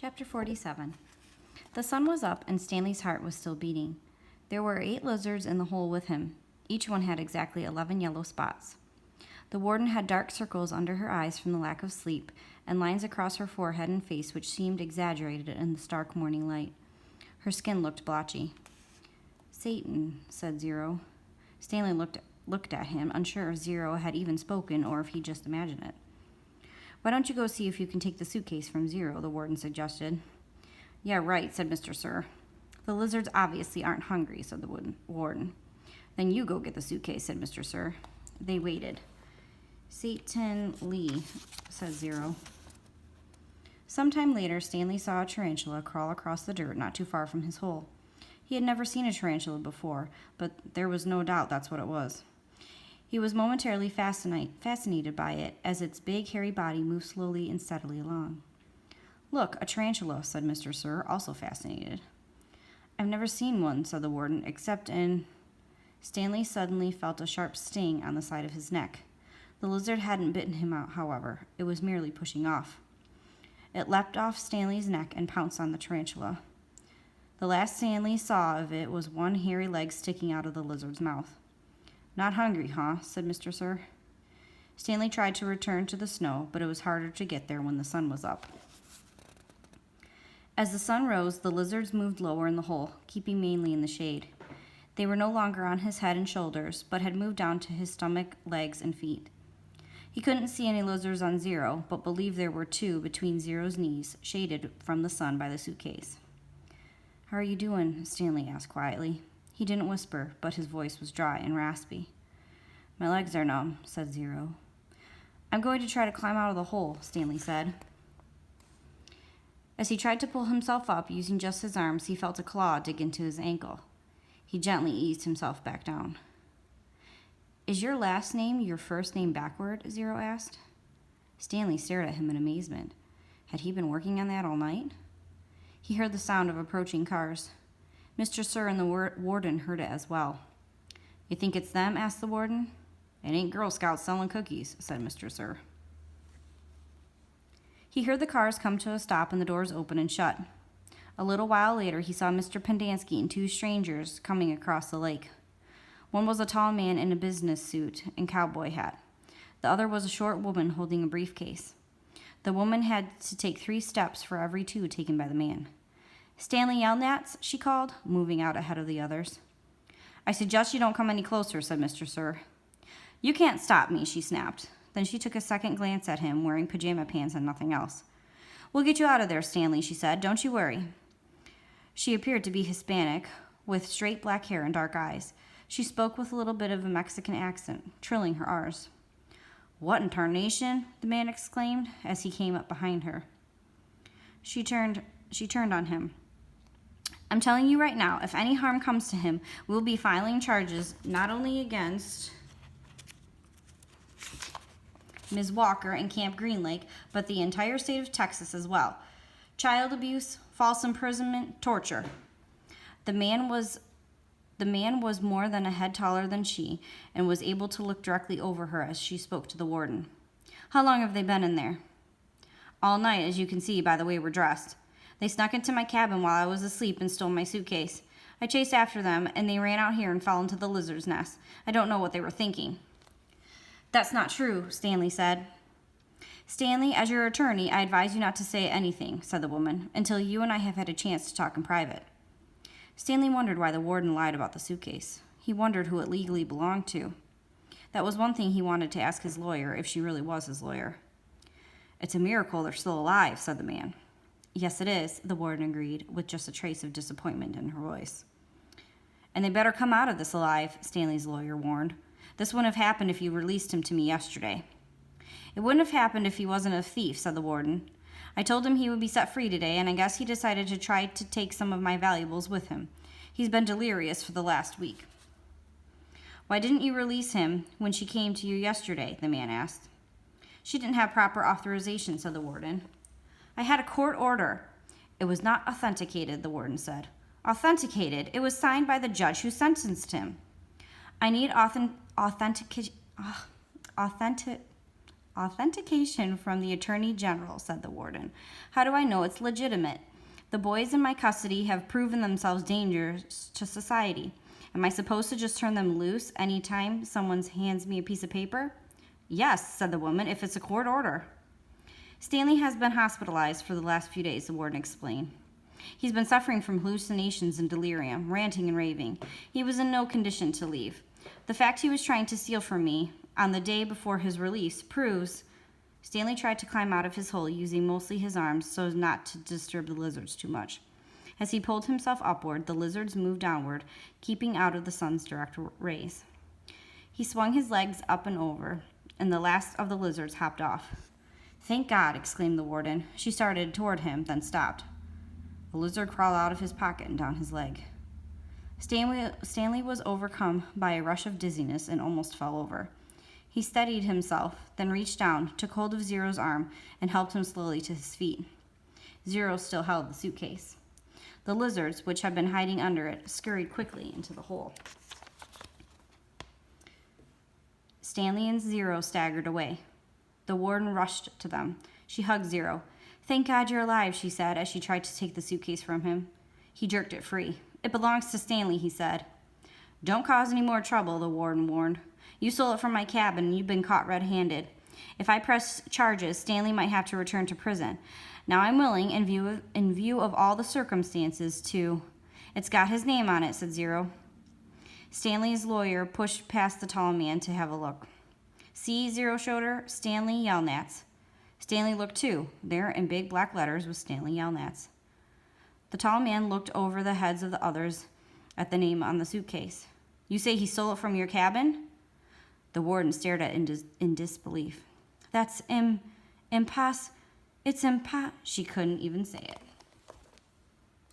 Chapter 47. The sun was up, and Stanley's heart was still beating. There were 8 lizards in the hole with him. Each one had exactly 11 yellow spots. The warden had dark circles under her eyes from the lack of sleep, and lines across her forehead and face which seemed exaggerated in the stark morning light. Her skin looked blotchy. "Satan," said Zero. Stanley looked at him, unsure if Zero had even spoken or if he just imagined it. "Why don't you go see if you can take the suitcase from Zero?" the warden suggested. "Yeah, right," said Mr. Sir. "The lizards obviously aren't hungry," said the warden. "Then you go get the suitcase," said Mr. Sir. They waited. "Satan Lee," said Zero. Sometime later, Stanley saw a tarantula crawl across the dirt not too far from his hole. He had never seen a tarantula before, but there was no doubt that's what it was. He was momentarily fascinated by it as its big, hairy body moved slowly and steadily along. "Look, a tarantula," said Mr. Sir, also fascinated. "I've never seen one," said the warden, "except in—" Stanley suddenly felt a sharp sting on the side of his neck. The lizard hadn't bitten him out, however. It was merely pushing off. It leapt off Stanley's neck and pounced on the tarantula. The last Stanley saw of it was one hairy leg sticking out of the lizard's mouth. "Not hungry, huh?" said Mr. Sir. Stanley tried to return to the snow, but it was harder to get there when the sun was up. As the sun rose, the lizards moved lower in the hole, keeping mainly in the shade. They were no longer on his head and shoulders, but had moved down to his stomach, legs, and feet. He couldn't see any lizards on Zero, but believed there were 2 between Zero's knees, shaded from the sun by the suitcase. "How are you doing?" Stanley asked quietly. He didn't whisper, but his voice was dry and raspy. "My legs are numb," said Zero. "I'm going to try to climb out of the hole," Stanley said. As he tried to pull himself up, using just his arms, he felt a claw dig into his ankle. He gently eased himself back down. "Is your last name your first name backward?" Zero asked. Stanley stared at him in amazement. Had he been working on that all night? He heard the sound of approaching cars. Mr. Sir and the warden heard it as well. "You think it's them?" asked the warden. "It ain't Girl Scouts selling cookies," said Mr. Sir. He heard the cars come to a stop and the doors open and shut. A little while later, he saw Mr. Pendanski and 2 strangers coming across the lake. One was a tall man in a business suit and cowboy hat. The other was a short woman holding a briefcase. The woman had to take 3 steps for every 2 taken by the man. "Stanley Yelnats," she called, moving out ahead of the others. "I suggest you don't come any closer," said Mr. Sir. "You can't stop me," she snapped. Then she took a second glance at him, wearing pajama pants and nothing else. "We'll get you out of there, Stanley," she said. "Don't you worry." She appeared to be Hispanic, with straight black hair and dark eyes. She spoke with a little bit of a Mexican accent, trilling her R's. "What in tarnation?" the man exclaimed as he came up behind her. She turned on him. "I'm telling you right now, if any harm comes to him, we'll be filing charges not only against Ms. Walker and Camp Green Lake, but the entire state of Texas as well. Child abuse, false imprisonment, torture." The man was more than a head taller than she, and was able to look directly over her as she spoke to the warden. "How long have they been in there?" "All night, as you can see by the way we're dressed. They snuck into my cabin while I was asleep and stole my suitcase. I chased after them, and they ran out here and fell into the lizard's nest. I don't know what they were thinking." "That's not true," Stanley said. "Stanley, as your attorney, I advise you not to say anything," said the woman, "until you and I have had a chance to talk in private." Stanley wondered why the warden lied about the suitcase. He wondered who it legally belonged to. That was one thing he wanted to ask his lawyer, if she really was his lawyer. "It's a miracle they're still alive," said the man. "Yes, it is," the warden agreed, with just a trace of disappointment in her voice. "And they better come out of this alive," Stanley's lawyer warned. "This wouldn't have happened if you released him to me yesterday." "It wouldn't have happened if he wasn't a thief," said the warden. "I told him he would be set free today, and I guess he decided to try to take some of my valuables with him. He's been delirious for the last week." "Why didn't you release him when she came to you yesterday?" the man asked. "She didn't have proper authorization," said the warden. "I had a court order." "It was not authenticated," the warden said. "Authenticated? It was signed by the judge who sentenced him." "I need Authentication from the Attorney General, said the warden. How do I know it's legitimate? The boys in my custody have proven themselves dangerous to society. Am I supposed to just turn them loose any time someone hands me a piece of paper? Yes, said the woman, if it's a court order. Stanley has been hospitalized for the last few days, the warden explained. He's been suffering from hallucinations and delirium, ranting and raving. He was in no condition to leave. The fact he was trying to steal from me on the day before his release proves. Stanley tried to climb out of his hole using mostly his arms so as not to disturb the lizards too much. As he pulled himself upward, the lizards moved downward, keeping out of the sun's direct rays. He swung his legs up and over, and the last of the lizards hopped off. Thank God, exclaimed the warden. She started toward him, then stopped. A lizard crawled out of his pocket and down his leg. Stanley was overcome by a rush of dizziness and almost fell over. He steadied himself, then reached down, took hold of Zero's arm, and helped him slowly to his feet. Zero still held the suitcase. The lizards, which had been hiding under it, scurried quickly into the hole. Stanley and Zero staggered away. The warden rushed to them. She hugged Zero. Thank God you're alive, she said, as she tried to take the suitcase from him. He jerked it free. It belongs to Stanley, he said. Don't cause any more trouble, the warden warned. You stole it from my cabin, and you've been caught red-handed. If I press charges, Stanley might have to return to prison. Now I'm willing, in view of all the circumstances, to... It's got his name on it, said Zero. Stanley's lawyer pushed past the tall man to have a look. See, Zero showed her, Stanley Yelnats. Stanley looked too. There, in big black letters, was Stanley Yelnats. The tall man looked over the heads of the others at the name on the suitcase. You say he stole it from your cabin? The warden stared at it in disbelief. That's She couldn't even say it.